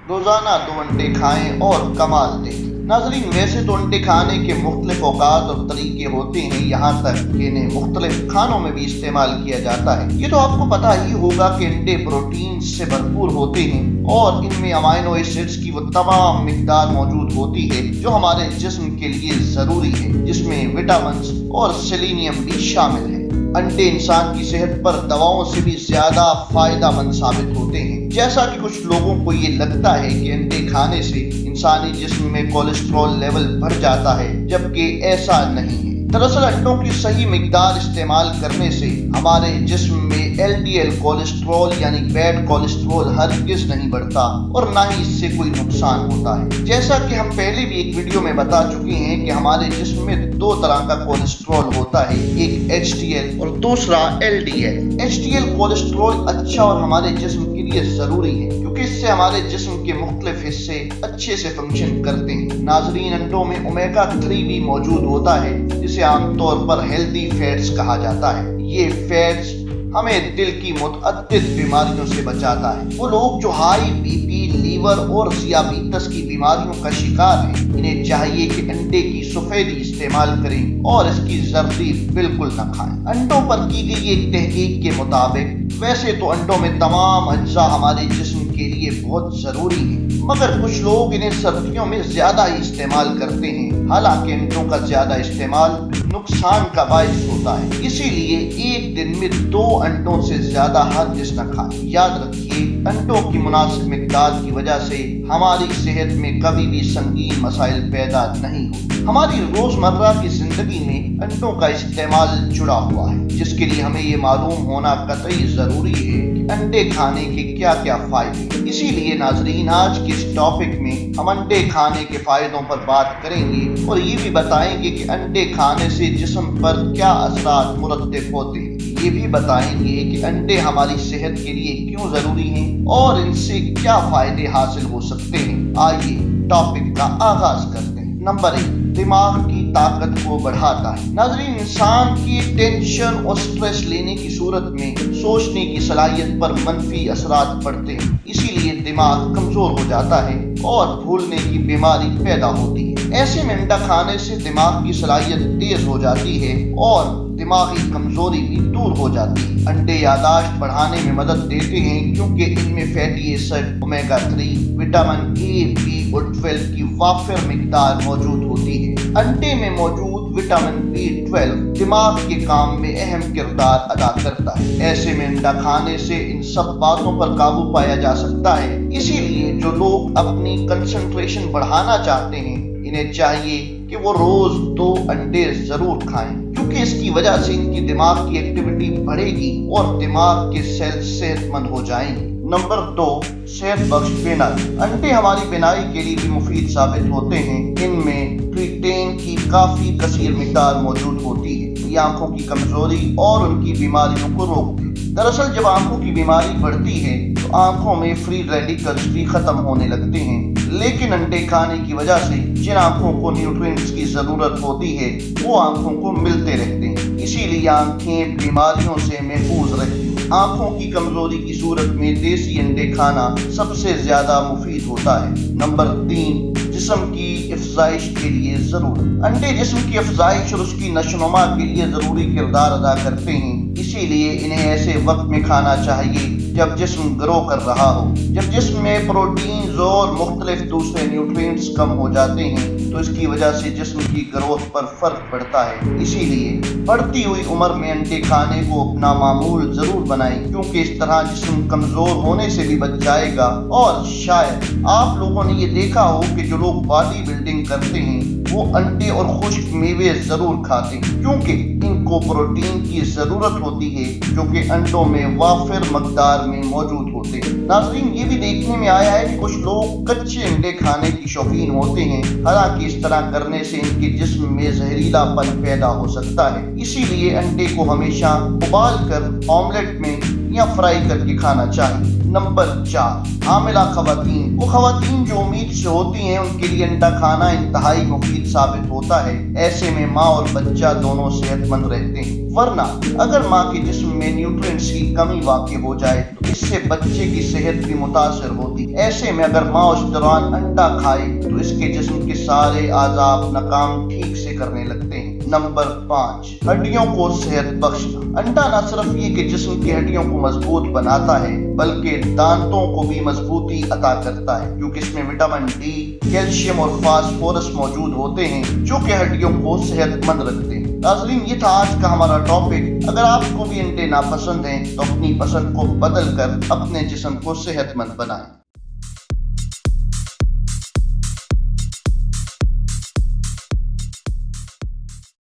रोजाना 2 अंडे खाएं और कमाल देखें। नाज़रीन, वैसे तो अंडे खाने के मुख्तलिफ औकात और तरीके होते हैं, यहाँ तक कि इन्हें मुख्तलिफ खानों में भी इस्तेमाल किया जाता है। ये तो आपको पता ही होगा कि अंडे प्रोटीन से भरपूर होते हैं और इनमें अमाइनो एसिड्स की वो तमाम मिकदार मौजूद होती है जो हमारे जिस्म के लिए जरूरी है, जिसमें विटामिन और सेलेनियम भी शामिल है। अंडे इंसान की सेहत पर दवाओं से भी ज्यादा फायदेमंद साबित होते हैं। जैसा कि कुछ लोगों को ये लगता है कि अंडे खाने से इंसानी जिस्म में कोलेस्ट्रॉल लेवल बढ़ जाता है, जबकि ऐसा नहीं है। दरअसल अंडों की सही मिकदार इस्तेमाल करने से हमारे जिस्म में LDL कोलेस्ट्रॉल यानी बैड कोलेस्ट्रॉल हरगिज नहीं बढ़ता और ना ही इससे कोई नुकसान होता है। जैसा कि हम पहले भी एक वीडियो में बता चुके हैं कि हमारे जिस्म में 2 तरह का कोलेस्ट्रॉल होता है, एक HDL और दूसरा LDL। HDL कोलेस्ट्रॉल अच्छा और हमारे जिस्म के लिए जरूरी है क्योंकि इससे हमारे जिस्म के मुख्तलिफ हिस्से अच्छे से फंक्शन करते हैं। नाजरीन, अंडों में ओमेगा 3 भी मौजूद होता है जिसे आमतौर पर हेल्दी फैट्स कहा जाता है। ये फैट्स हमें दिल की मुतअद्दिद बीमारियों से बचाता है। वो लोग जो हाई BP, लीवर और ज़ियाबीतस की बीमारियों का शिकार हैं, इन्हें चाहिए कि अंडे की सफेदी इस्तेमाल करें और इसकी जर्दी बिल्कुल न खाएं। अंडों पर की गई एक तहकीक के मुताबिक वैसे तो अंडों में तमाम अज्जा हमारे जिस्म के लिए बहुत जरूरी है, मगर कुछ लोग इन्हें सर्दियों में ज्यादा ही इस्तेमाल करते हैं। हालांकि अंडों का ज्यादा इस्तेमाल नुकसान का बायस होता है, इसीलिए एक दिन में 2 अंडों से ज्यादा हरगिज़ न खाएं। याद रखिए, अंडों की मुनासिब मिकदार की वजह से हमारी सेहत में कभी भी संगीन मसाइल पैदा नहीं होते। हमारी रोजमर्रा की जिंदगी में अंडों का इस्तेमाल जुड़ा हुआ है, जिसके लिए हमें ये मालूम होना कतई जरूरी है कि अंडे खाने के क्या क्या फायदे। इसीलिए नाजरीन, आज के इस टॉपिक में हम अंडे खाने के फायदों पर बात करेंगे और ये भी बताएंगे कि अंडे खाने से जिस्म पर क्या असरात मुरतब होते हैं। ये भी बताएंगे कि अंडे हमारी सेहत के लिए क्यों जरूरी हैं और इनसे क्या फायदे हासिल हो सकते हैं। आइए टॉपिक का आगाज करते हैं। नंबर 1, दिमाग की ताकत को बढ़ाता है। नाज़रीन, इंसान की टेंशन और स्ट्रेस लेने की सूरत में सोचने की सलाहियत पर मनफी असरात पड़ते हैं, इसीलिए दिमाग कमजोर हो जाता है और भूलने की बीमारी पैदा होती है। ऐसे में अंडा खाने से दिमाग की सलाहियत तेज हो जाती है और दिमागी कमजोरी भी दूर हो जाती है। अंडे यादाश्त बढ़ाने में मदद देते हैं क्योंकि इनमें fatty acid, omega 3, vitamin A, B और 12 की वाफिर मिकदार मौजूद होती है। अंडे में मौजूद विटामिन B12 दिमाग के काम में अहम किरदार अदा करता है। ऐसे में अंडा खाने से इन सब बातों पर काबू पाया जा सकता है। इसीलिए जो लोग अपनी कंसंट्रेशन बढ़ाना चाहते हैं, इन्हें चाहिए कि वो रोज 2 अंडे जरूर खाएं, क्योंकि इसकी वजह से इनकी दिमाग की एक्टिविटी बढ़ेगी और दिमाग के सेल सेहतमंद हो जाएंगे। नंबर 2, सेहत बख्श बिनाई। अंडे हमारी बिनाई के लिए भी मुफीद साबित होते हैं। इनमें ट्रिटेन की काफी कसीर मिकदार मौजूद होती है। ये आंखों की कमजोरी और उनकी बीमारियों को रोकती है। दरअसल जब आंखों की बीमारी बढ़ती है तो आंखों में फ्री रेडिकल्स भी खत्म होने लगते हैं, लेकिन अंडे खाने की वजह से जिन आंखों को न्यूट्रिएंट्स की जरूरत होती है वो आंखों को मिलते रहते हैं, इसीलिए आंखें बीमारियों से महफूज रहती हैं। आंखों की कमजोरी की सूरत में देसी अंडे खाना सबसे ज्यादा मुफीद होता है। नंबर 3, जिस्म की अफजाइश के लिए जरूरी। अंडे जिस्म की अफजाइश और उसकी नशोनुमा के लिए जरूरी किरदार अदा करते हैं, इसीलिए इन्हें ऐसे वक्त में खाना चाहिए जब जिस्म ग्रो कर रहा हो। जब जिस्म में प्रोटीन्स और मुख्तलिफ दूसरे न्यूट्रिएंट्स कम हो जाते हैं तो इसकी वजह से जिस्म की ग्रोथ पर फर्क पड़ता है। इसीलिए बढ़ती हुई उम्र में अंडे खाने को अपना मामूल जरूर बनाएं, क्योंकि इस तरह जिस्म कमजोर होने से भी बच जाएगा। और शायद आप लोगों ने ये देखा हो कि जो लोग बॉडी बिल्डिंग करते हैं वो अंडे और खुश्क मेवे जरूर खाते हैं, क्योंकि इनको प्रोटीन की जरूरत होती है जो कि अंडों में वाफिर मकदार में मौजूद होते हैं। नाज़रीन, ये भी देखने में आया है कि कुछ लोग कच्चे अंडे खाने की शौकीन होते हैं, हालांकि इस तरह करने से इनके जिस्म में जहरीलापन पैदा हो सकता है। इसीलिए अंडे को हमेशा उबाल कर ऑमलेट में या फ्राई करके खाना चाहिए। नंबर 4, हामिला खवातीन। वो खवातीन जो उम्मीद से होती हैं उनके लिए अंडा खाना इंतहाई मुफीद साबित होता है। ऐसे में माँ और बच्चा दोनों सेहतमंद रहते हैं। ورنہ اگر ماں کے جسم میں نیوٹرینٹس کی کمی واقع ہو جائے تو اس سے بچے کی صحت بھی متاثر ہوتی ہے۔ ایسے میں اگر ماں اس دوران انڈا کھائے تو اس کے جسم کے سارے اعضاء اپنا کام ٹھیک سے کرنے لگتے ہیں۔ نمبر 5، ہڈیوں کو صحت بخشنا۔ انڈا نہ صرف یہ کہ جسم کی ہڈیوں کو مضبوط بناتا ہے بلکہ دانتوں کو بھی مضبوطی عطا کرتا ہے، کیونکہ اس میں وٹامن ڈی، کیلشیم اور فاسفورس موجود ہوتے ہیں جو کہ ہڈیوں کو صحت مند رکھتے ہیں۔ ناظرین، یہ تھا آج کا ہمارا ٹاپک۔ اگر آپ کو بھی انڈے ناپسند ہیں تو اپنی پسند کو بدل کر اپنے جسم کو صحت مند بنائیں۔